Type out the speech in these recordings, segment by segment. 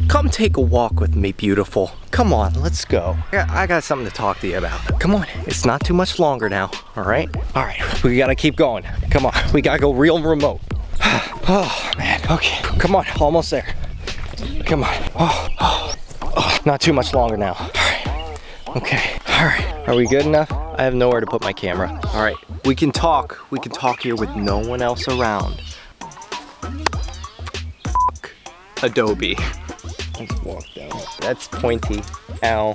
Come take a walk with me, beautiful. Come on, let's go. I got something to talk to you about. Come on, it's not too much longer now, all right? All right, we gotta keep going. Come on, we gotta go real remote. Oh, man, okay. Come on, almost there. Come on. Oh, not too much longer now. All right, okay, all right. Are we good enough? I have nowhere to put my camera. All right, we can talk here with no one else around. Adobe. Let's walk down. That's pointy. Ow.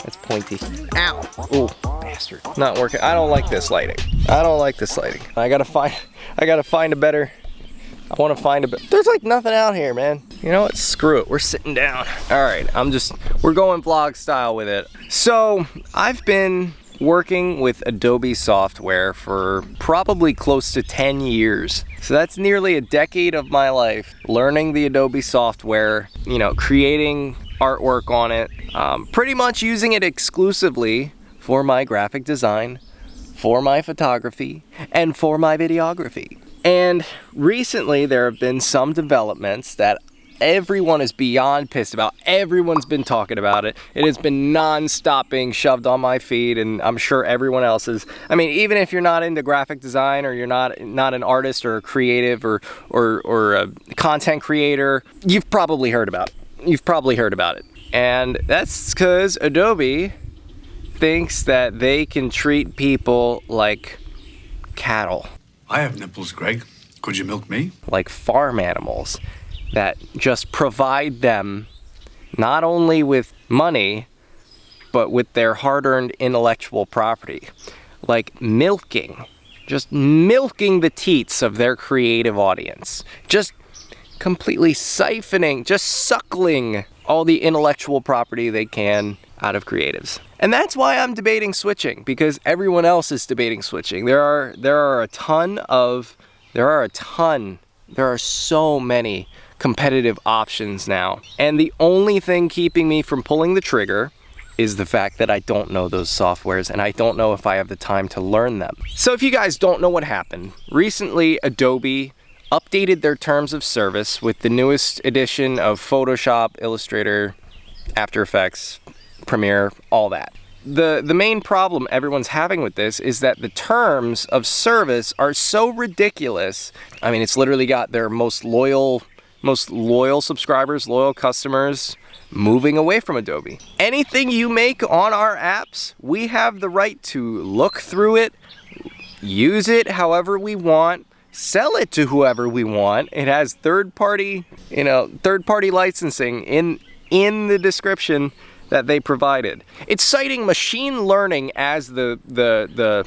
That's pointy. Ow. Ooh, bastard. Not working. I don't like this lighting. I don't like this lighting. I gotta find a better. I want to find a bit. There's like nothing out here, man. You know what? Screw it. We're sitting down. All right. We're going vlog style with it. So I've been working with Adobe software for probably close to 10 years. So that's nearly a decade of my life learning the Adobe software, you know, creating artwork on it, pretty much using it exclusively for my graphic design, for my photography, and for my videography. And recently there have been some developments that everyone is beyond pissed about. Everyone's been talking about it. It has been non-stop being shoved on my feed, and I'm sure everyone else is. I mean, even if you're not into graphic design, or you're not an artist or a creative or a content creator, you've probably heard about it. And that's because Adobe thinks that they can treat people like cattle. I have nipples, Greg. Could you milk me? Like farm animals that just provide them not only with money, but with their hard-earned intellectual property. Like just milking the teats of their creative audience. Just completely siphoning, just suckling all the intellectual property they can out of creatives. And that's why I'm debating switching, because everyone else is debating switching. There are so many competitive options now. And the only thing keeping me from pulling the trigger is the fact that I don't know those softwares, and I don't know if I have the time to learn them. So if you guys don't know what happened, recently Adobe updated their terms of service with the newest edition of Photoshop, Illustrator, After Effects, Premiere, all that. The main problem everyone's having with this is that the terms of service are so ridiculous. I mean, it's literally got their most loyal subscribers, loyal customers moving away from Adobe. Anything you make on our apps, we have the right to look through it, use it however we want, sell it to whoever we want. It has third-party licensing in the description that they provided. It's citing machine learning as the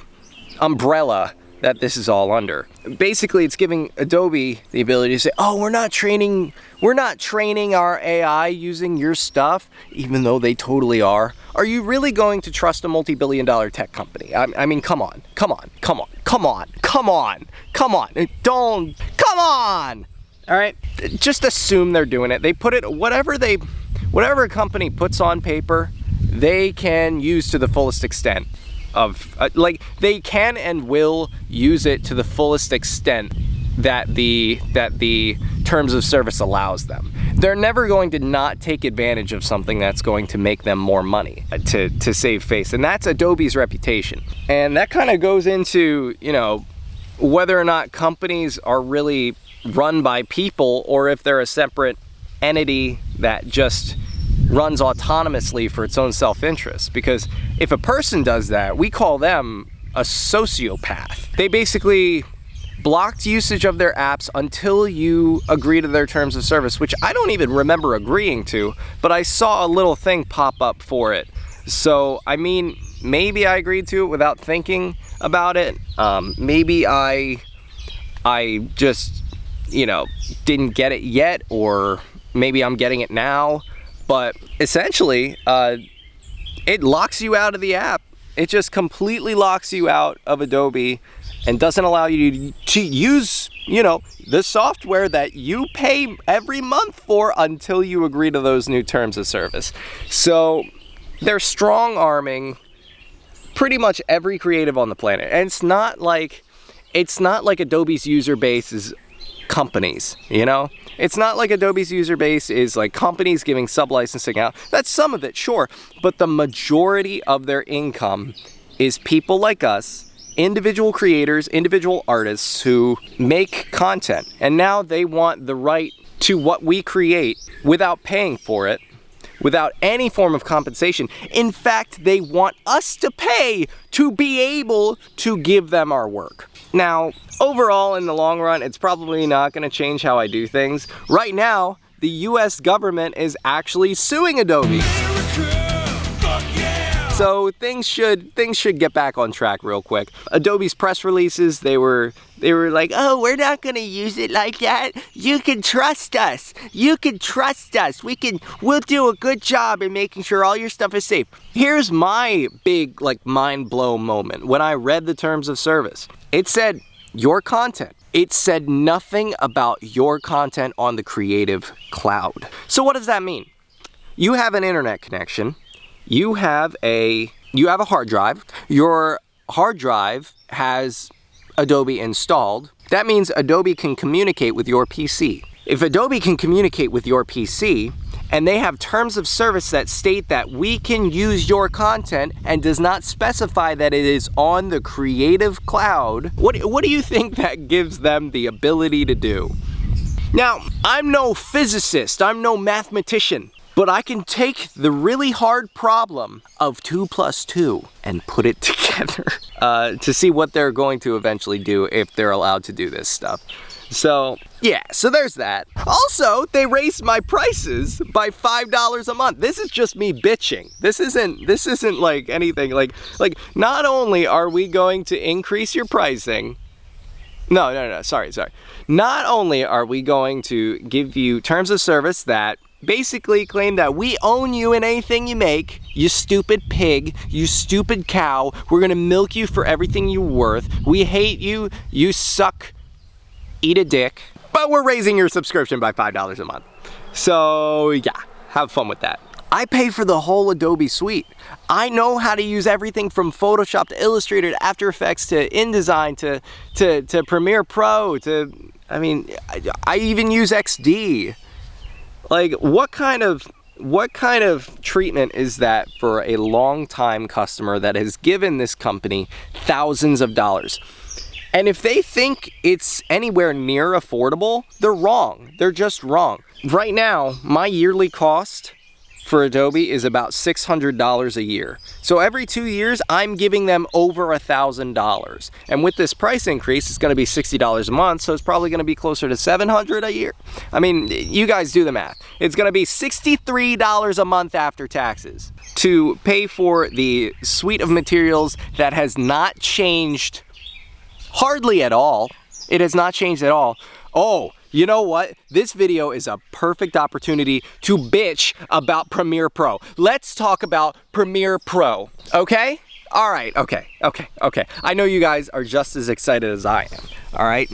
umbrella that this is all under. Basically, it's giving Adobe the ability to say, oh, we're not training our AI using your stuff, even though they totally are. Are you really going to trust a multi-billion-dollar tech company? I mean, come on. All right, just assume they're doing it. They put it, whatever a company puts on paper, they can use to the fullest extent of, they can and will use it to the fullest extent that the terms of service allows them. They're never going to not take advantage of something that's going to make them more money to save face, and that's Adobe's reputation. And that kind of goes into, you know, whether or not companies are really run by people or if they're a separate entity that just runs autonomously for its own self-interest. Because if a person does that, we call them a sociopath. They basically blocked usage of their apps until you agree to their terms of service, which I don't even remember agreeing to, but I saw a little thing pop up for it. So, I mean, maybe I agreed to it without thinking about it. Maybe I just, you know, didn't get it yet, or maybe I'm getting it now. But essentially, it locks you out of the app. It just completely locks you out of Adobe and doesn't allow you to use, you know, the software that you pay every month for until you agree to those new terms of service. So they're strong-arming pretty much every creative on the planet. And it's not like Adobe's user base is companies, you know? It's not like Adobe's user base is like companies giving sub-licensing out. That's some of it, sure, but the majority of their income is people like us, individual creators, individual artists who make content, and now they want the right to what we create without paying for it, without any form of compensation. In fact, they want us to pay to be able to give them our work. Now, overall, in the long run, it's probably not going to change how I do things. Right now, the US government is actually suing Adobe. So things should get back on track real quick. Adobe's press releases, they were like, oh, we're not gonna use it like that. You can trust us. You can trust us. We'll do a good job in making sure all your stuff is safe. Here's my big like mind blow moment when I read the terms of service. It said your content. It said nothing about your content on the Creative Cloud. So what does that mean? You have an internet connection. You have a hard drive. Your hard drive has Adobe installed. That means Adobe can communicate with your PC. If Adobe can communicate with your PC and they have terms of service that state that we can use your content and does not specify that it is on the Creative Cloud, what do you think that gives them the ability to do? Now, I'm no physicist, I'm no mathematician, but I can take the really hard problem of 2 + 2 and put it together to see what they're going to eventually do if they're allowed to do this stuff. So yeah, so there's that. Also, they raised my prices by $5 a month. This is just me bitching. This isn't like anything like not only are we going to increase your pricing, no, sorry. Not only are we going to give you terms of service that basically claim that we own you in anything you make, you stupid pig, you stupid cow, we're gonna milk you for everything you're worth, we hate you, you suck, eat a dick, but we're raising your subscription by $5 a month. So yeah, have fun with that. I pay for the whole Adobe suite. I know how to use everything from Photoshop to Illustrator to After Effects to InDesign to Premiere Pro to, I mean, I even use XD. Like, what kind of treatment is that for a long-time customer that has given this company thousands of dollars? And if they think it's anywhere near affordable, they're wrong. They're just wrong. Right now, my yearly cost for Adobe is about $600 a year. So every 2 years, I'm giving them over $1,000. And with this price increase, it's gonna be $60 a month, so it's probably gonna be closer to $700 a year. I mean, you guys do the math. It's gonna be $63 a month after taxes to pay for the suite of materials that has not changed hardly at all. It has not changed at all. Oh, you know what? This video is a perfect opportunity to bitch about Premiere Pro. Let's talk about Premiere Pro, okay? All right, okay. I know you guys are just as excited as I am, all right?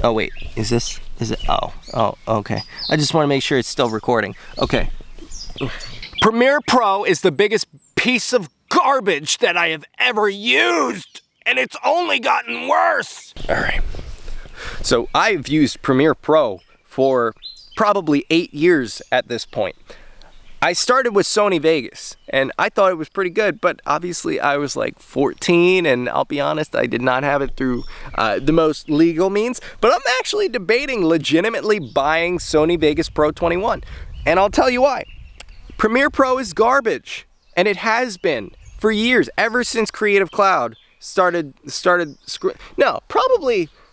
Oh wait, is it, oh, okay. I just wanna make sure it's still recording. Okay. Premiere Pro is the biggest piece of garbage that I have ever used, and it's only gotten worse. All right. So I've used Premiere Pro for probably 8 years at this point. I started with Sony Vegas and I thought it was pretty good, but obviously I was like 14 and I'll be honest, I did not have it through the most legal means, but I'm actually debating legitimately buying Sony Vegas Pro 21. And I'll tell you why. Premiere Pro is garbage, and it has been for years, ever since Creative Cloud started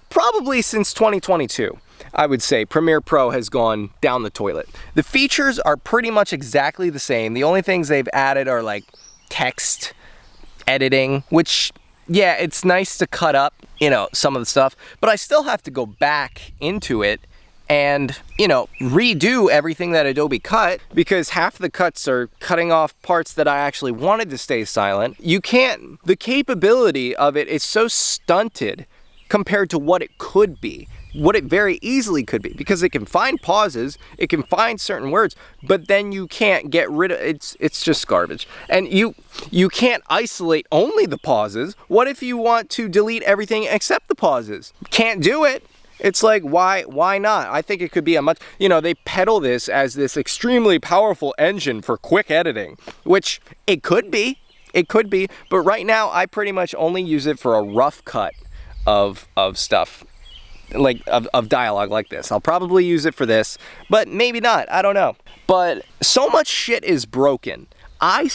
probably since 2022, I would say Premiere Pro has gone down the toilet. The features are pretty much exactly the same. The only things they've added are like text editing, which, yeah, it's nice to cut up, you know, some of the stuff, but I still have to go back into it and, you know, redo everything that Adobe cut because half the cuts are cutting off parts that I actually wanted to stay silent. The capability of it is so stunted compared to what it could be, what it very easily could be, because it can find pauses, it can find certain words, but then you can't get rid of it. It's just garbage. And you can't isolate only the pauses. What if you want to delete everything except the pauses? Can't do it. It's like, why not? I think it could be a much, they peddle this as this extremely powerful engine for quick editing, which it could be. It could be, but right now I pretty much only use it for a rough cut of stuff, like of dialogue like this. I'll probably use it for this, but maybe not, I don't know. But so much shit is broken. I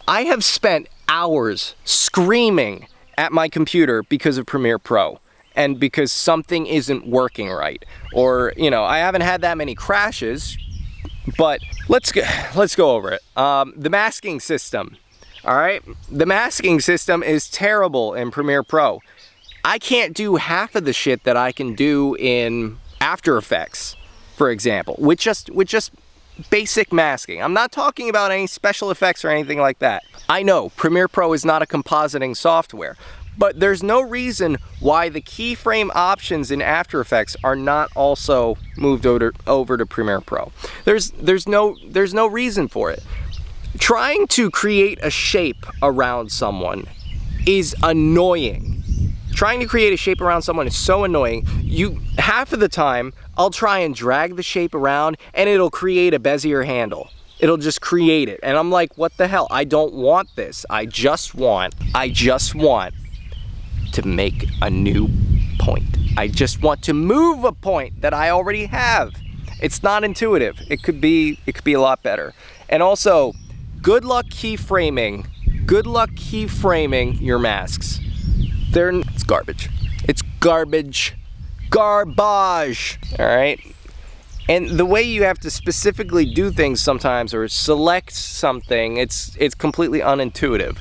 have spent hours screaming at my computer because of Premiere Pro and because something isn't working right. Or, I haven't had that many crashes, but let's go over it. The masking system. All right, the masking system is terrible in Premiere Pro. I can't do half of the shit that I can do in After Effects, for example, with just basic masking. I'm not talking about any special effects or anything like that. I know Premiere Pro is not a compositing software, but there's no reason why the keyframe options in After Effects are not also moved over to Premiere Pro. There's no reason for it. Trying to create a shape around someone is annoying. Trying to create a shape around someone is so annoying. Half of the time, I'll try and drag the shape around and it'll create a Bezier handle. It'll just create it. And I'm like, what the hell? I don't want this. I just want to make a new point. I just want to move a point that I already have. It's not intuitive. It could be a lot better. And also, good luck keyframing. Good luck keyframing your masks. It's garbage. It's garbage. Garbage. All right. And the way you have to specifically do things sometimes or select something, it's completely unintuitive.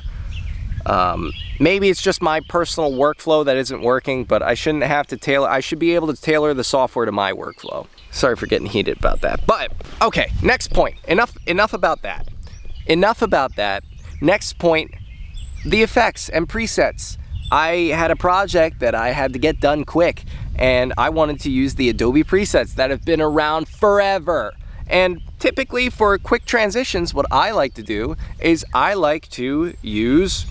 Maybe it's just my personal workflow that isn't working, but I shouldn't have to tailor. I should be able to tailor the software to my workflow. Sorry for getting heated about that. But okay, next point. Enough about that. Enough about that. Next point, the effects and presets. I had a project that I had to get done quick, and I wanted to use the Adobe presets that have been around forever. And typically for quick transitions, what I like to do is I like to use,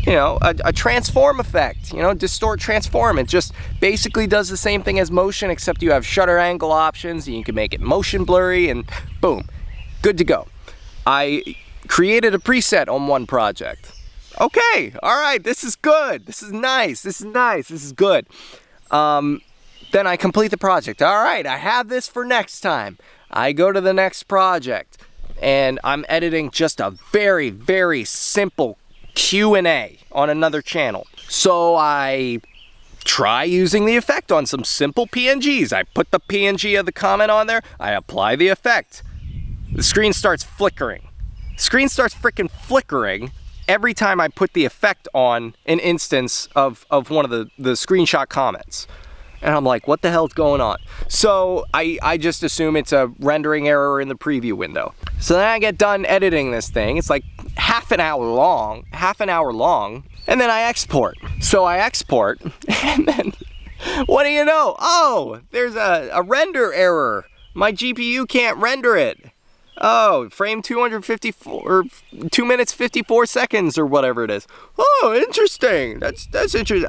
a transform effect, distort transform. It just basically does the same thing as motion, except you have shutter angle options, and you can make it motion blurry, and boom, good to go. I created a preset on one project. Okay, all right, this is good. This is nice. This is good. Then I complete the project. All right, I have this for next time. I go to the next project, and I'm editing just a very, very simple Q&A on another channel. So I try using the effect on some simple PNGs. I put the PNG of the comment on there. I apply the effect. The screen starts flickering. Screen starts freaking flickering every time I put the effect on an instance of one of the screenshot comments. And I'm like, what the hell's going on? So I just assume it's a rendering error in the preview window. So then I get done editing this thing. It's like half an hour long, and then I export. So I export, and then what do you know? Oh, there's a render error. My GPU can't render it. Oh, frame 254 or 2 minutes 54 seconds or whatever it is. Oh, interesting. That's interesting.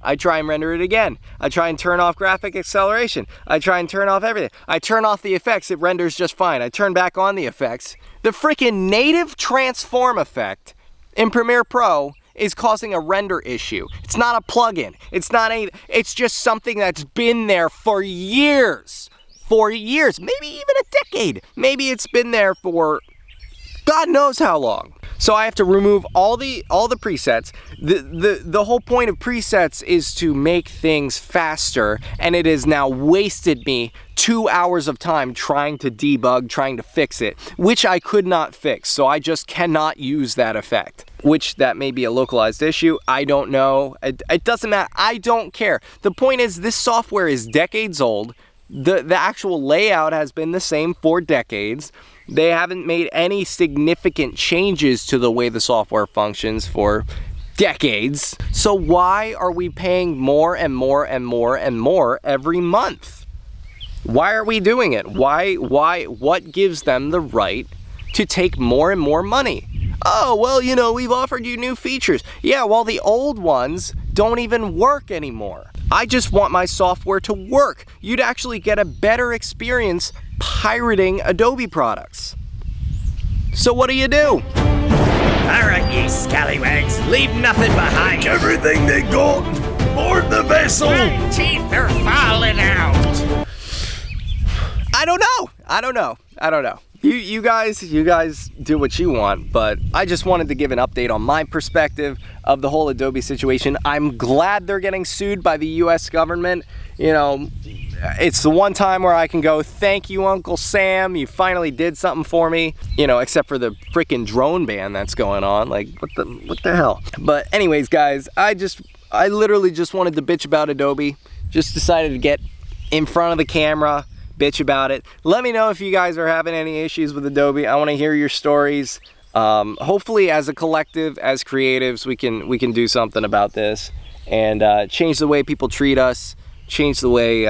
I try and render it again. I try and turn off graphic acceleration. I try and turn off everything. I turn off the effects. It renders just fine. I turn back on the effects. The freaking native transform effect in Premiere Pro is causing a render issue. It's not a plugin. It's just something that's been there for years. For years, maybe even a decade. Maybe it's been there for God knows how long. So I have to remove all the presets. The whole point of presets is to make things faster, and it has now wasted me 2 hours of time trying to debug, trying to fix it, which I could not fix. So I just cannot use that effect, which that may be a localized issue. I don't know. It doesn't matter. I don't care. The point is, this software is decades old. The actual layout has been the same for decades. They haven't made any significant changes to the way the software functions for decades. So why are we paying more and more and more and more every month? Why are we doing it? Why, what gives them the right to take more and more money? Oh, well, we've offered you new features. Yeah, well, the old ones don't even work anymore. I just want my software to work. You'd actually get a better experience pirating Adobe products. So what do you do? Alright, ye scallywags, leave nothing behind. Everything they got, board the vessel. My teeth are falling out. I don't know. You guys do what you want, but I just wanted to give an update on my perspective of the whole Adobe situation. I'm glad they're getting sued by the US government. You know, it's the one time where I can go, thank you, Uncle Sam, you finally did something for me. You know, except for the freaking drone ban that's going on. Like, what the hell? But anyways, guys, I literally just wanted to bitch about Adobe. Just decided to get in front of the camera, bitch about it. Let me know if you guys are having any issues with Adobe. I want to hear your stories. Hopefully, as a collective, as creatives, we can do something about this and change the way people treat us, change the way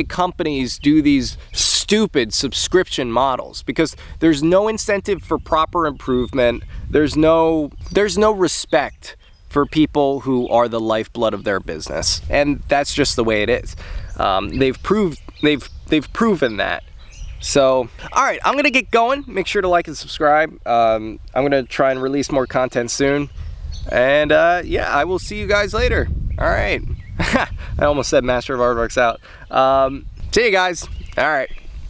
companies do these stupid subscription models, because there's no incentive for proper improvement. There's no respect for people who are the lifeblood of their business, and that's just the way it is. They've proven that. So, all right, I'm gonna get going. Make sure to like and subscribe. I'm gonna try and release more content soon, and yeah, I will see you guys later. All right. I almost said Master of Artworks out. See you guys. All right.